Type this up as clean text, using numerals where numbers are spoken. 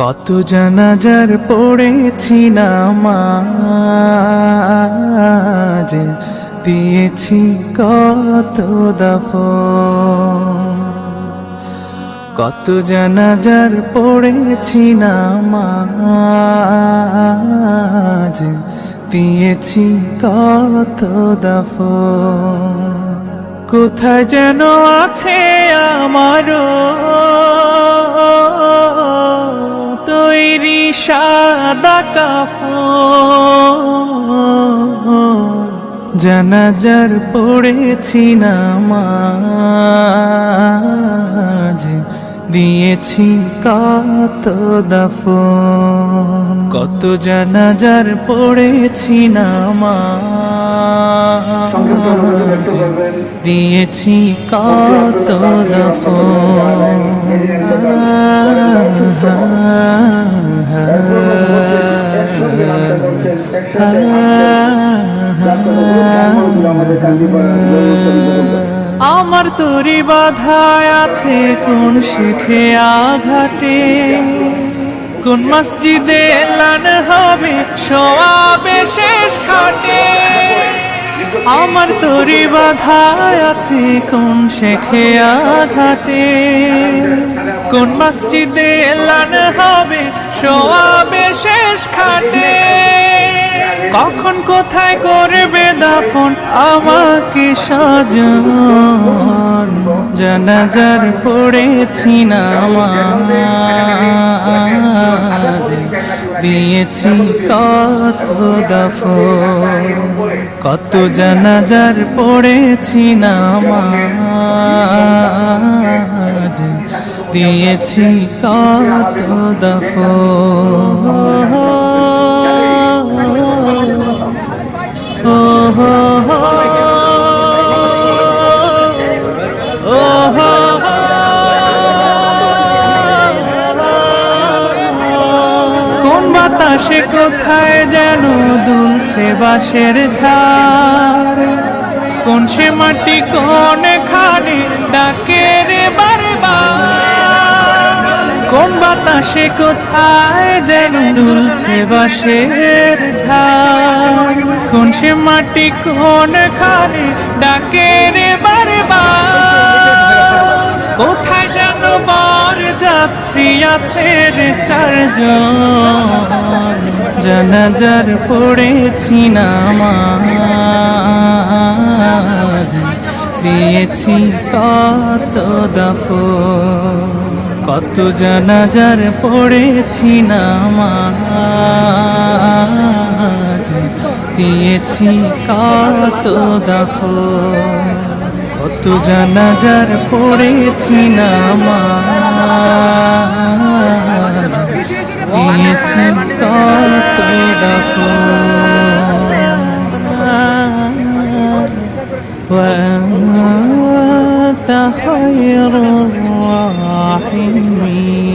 কত জানাজার পড়েছি নামাজ, দিয়েছি কত দাফন। কত জানাজার পড়েছি নামাজ, দিয়েছি কত দাফন। কোথায় যেন আছে আমারও তৈরি সাদা কাফন। জানাজার পড়েছি নামাজ, দিয়েছি কত দাফন। কত জানাজার পড়েছি নামাজ, দিয়েছি কত দাফন। আমার তরি বাধায় আছে কোন শিখে আঘাটে, কোন মসজিদে এলান হবে সওয়াবে শেষ খাটে। আমার তরি বাধায় আছে কোন শেখে আঘাটে, কোন মসজিদে এলান হবে সওয়াবে শেষ খাটে। কখন কোথায় করবে দাফন আমাকে সাজান। জানাজার পড়েছি নামাজ, দিয়েছি কত দাফন। কত জানাজার পড়েছি নামাজ, দিয়েছি কত দাফন। কোন বাতাসে কোথায় যেন দুলছে বাঁশের ঝাড়, কোন সে মাটি কোন খানে ডাকে রে বারবার। কোন বাতাসে কোথায় যেন দুলছে বাঁশের ঝাড়, কোন সে মাটি কোন খানে ডাকে রে বারবার। কোথায় যেন বর যাত্রী আছে রে চারজন। জানাজার পড়েছি নামাজ, দিয়েছি কত দাফন। কত জানাজার পড়েছি নামাজ, দিয়েছি কত দাফন। কত জানাজার পড়েছি নামাজ, দিয়েছি কত দাফন। وأنت خير الراحمين।